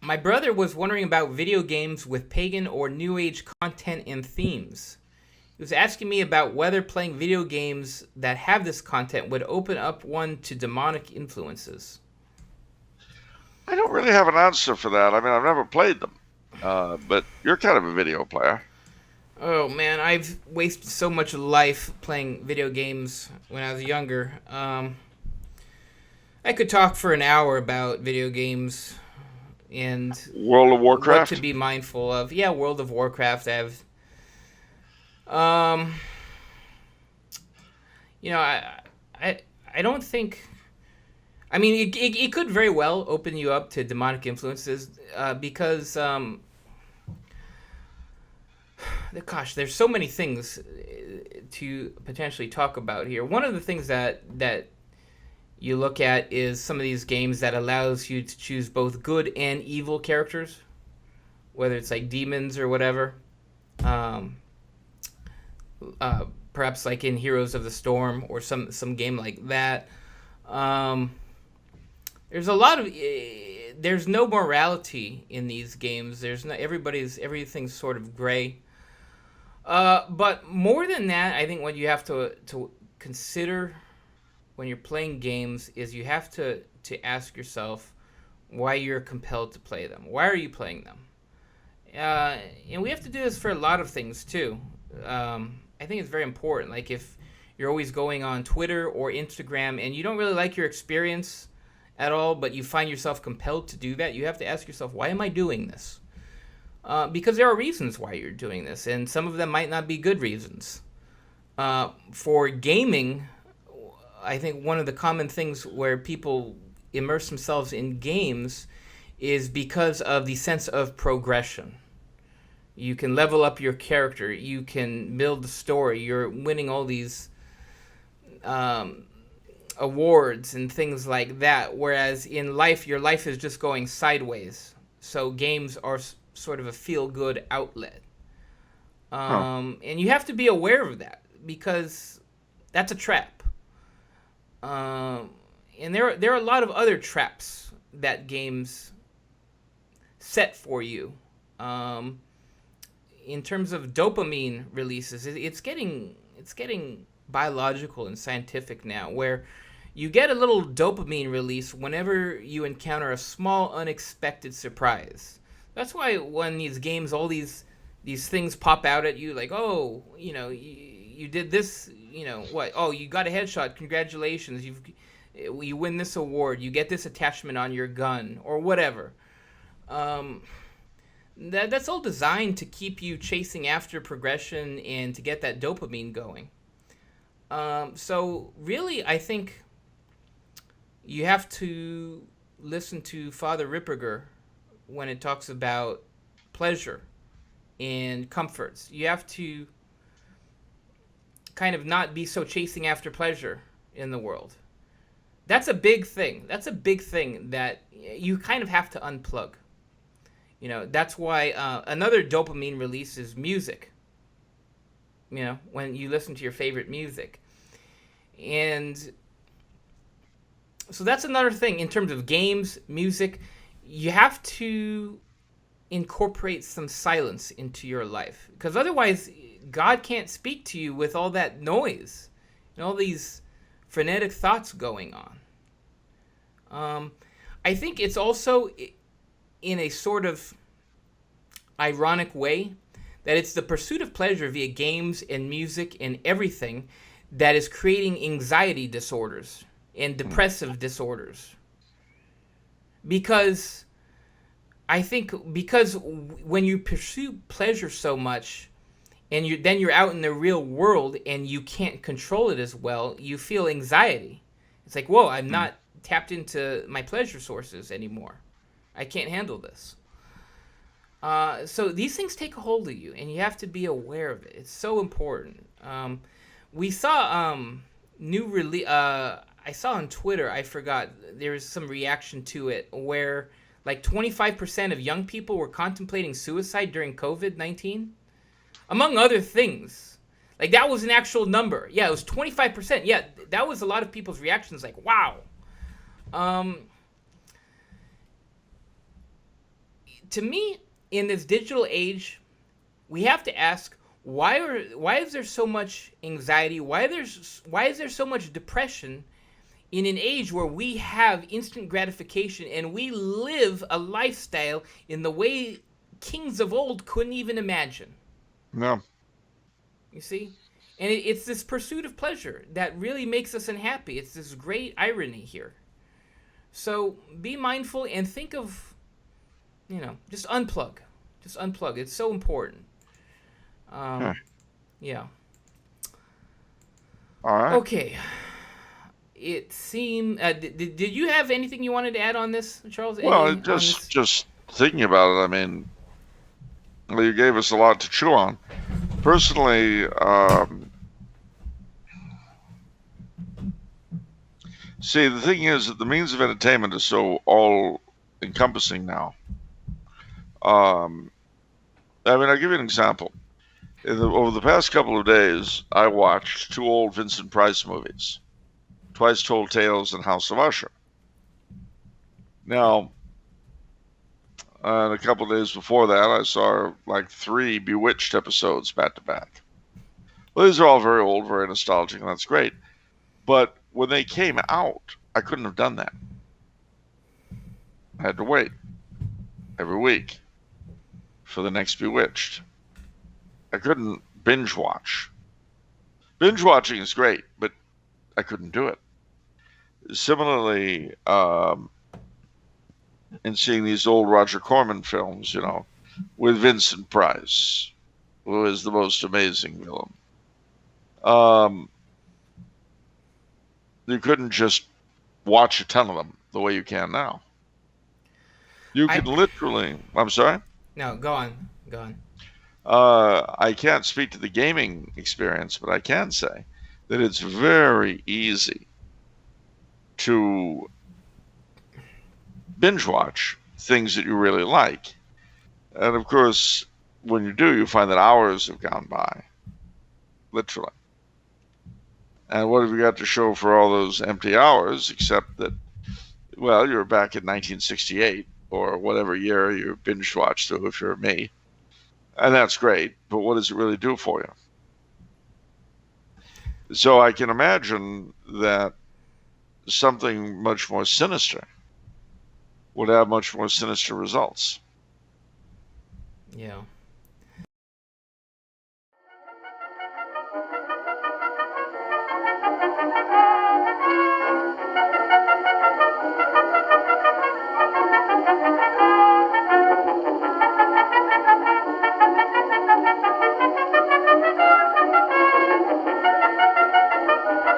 My brother was wondering about video games with pagan or new age content and themes. He was asking me about whether playing video games that have this content would open up one to demonic influences. I don't really have an answer for that. I mean, I've never played them, but you're kind of a video player. Oh man, I've wasted so much life playing video games when I was younger. I could talk for an hour about video games and World of what to Warcraft. be mindful of. Yeah, World of Warcraft. Um, I don't think. I mean, it could very well open you up to demonic influences because, gosh, there's so many things to potentially talk about here. One of the things that you look at is some of these games that allows you to choose both good and evil characters, whether it's like demons or whatever. Um, Perhaps like in Heroes of the Storm or some game like that. Um, there's a lot of there's no morality in these games. There's no everything's sort of gray. But more than that, I think what you have to consider when you're playing games is you have to ask yourself why you're compelled to play them. Why are you playing them? And we have to do this for a lot of things too. I think it's very important. Like if you're always going on Twitter or Instagram and you don't really like your experience at all, but you find yourself compelled to do that, you have to ask yourself, why am I doing this? Because there are reasons why you're doing this, and some of them might not be good reasons. For gaming, I think one of the common things where people immerse themselves in games is because of the sense of progression. You can level up your character. You can build the story. You're winning all these awards and things like that. Whereas in life, your life is just going sideways. So games are sort of a feel-good outlet. Huh. And you have to be aware of that because that's a trap. And there are a lot of other traps that games set for you. In terms of dopamine releases, it's getting biological and scientific now, where you get a little dopamine release whenever you encounter a small unexpected surprise. That's why when these games, all these things pop out at you, like, oh, you did this, what? Oh, you got a headshot. Congratulations, you win this award. You get this attachment on your gun or whatever. That's all designed to keep you chasing after progression and to get that dopamine going. So really, I think you have to listen to Father Ripperger when it talks about pleasure and comforts. You have to kind of not be so chasing after pleasure in the world. That's a big thing. That's a big thing that you kind of have to unplug. That's why another dopamine release is music. When you listen to your favorite music. And so that's another thing in terms of games, music. You have to incorporate some silence into your life. Because otherwise, God can't speak to you with all that noise and all these frenetic thoughts going on. I think it's also in a sort of ironic way that it's the pursuit of pleasure via games and music and everything that is creating anxiety disorders and depressive disorders. Because when you pursue pleasure so much and then you're out in the real world and you can't control it as well, you feel anxiety. It's like, whoa, I'm not tapped into my pleasure sources anymore. I can't handle this. So these things take a hold of you, and you have to be aware of it. It's so important. We saw I saw on Twitter, I forgot, there was some reaction to it where like 25% of young people were contemplating suicide during COVID-19, among other things. Like that was an actual number. Yeah, it was 25%. Yeah, that was a lot of people's reactions. Like, wow. to me, in this digital age, we have to ask why is there so much anxiety? Why is there so much depression in an age where we have instant gratification and we live a lifestyle in the way kings of old couldn't even imagine? No. You see? And it's this pursuit of pleasure that really makes us unhappy. It's this great irony here. So be mindful and think of, just unplug. Just unplug. It's so important. Huh. Yeah. All right. Okay. It seemed. Did you have anything you wanted to add on this, Charles? Well, Any on this? just thinking about it, I mean, well, you gave us a lot to chew on. Personally, see, the thing is that the means of entertainment is so all-encompassing now. I mean, I'll give you an example. Over the past couple of days, I watched 2 old Vincent Price movies, Twice Told Tales and House of Usher. Now, and a couple of days before that, I saw like 3 Bewitched episodes back to back. Well, these are all very old, very nostalgic, and that's great. But when they came out, I couldn't have done that. I had to wait every week for the next Bewitched. I couldn't binge watch. Binge watching is great, but I couldn't do it. Similarly, in seeing these old Roger Corman films, with Vincent Price, who is the most amazing villain. You couldn't just watch a ton of them the way you can now. You can literally. I'm sorry? No, go on. Go on. I can't speak to the gaming experience, but I can say that it's very easy to binge watch things that you really like. And of course, when you do, you find that hours have gone by, literally. And what have you got to show for all those empty hours, except that, well, you're back in 1968 or whatever year you binge watched through, if you're me. And that's great, but what does it really do for you? So I can imagine that something much more sinister would have much more sinister results. Yeah.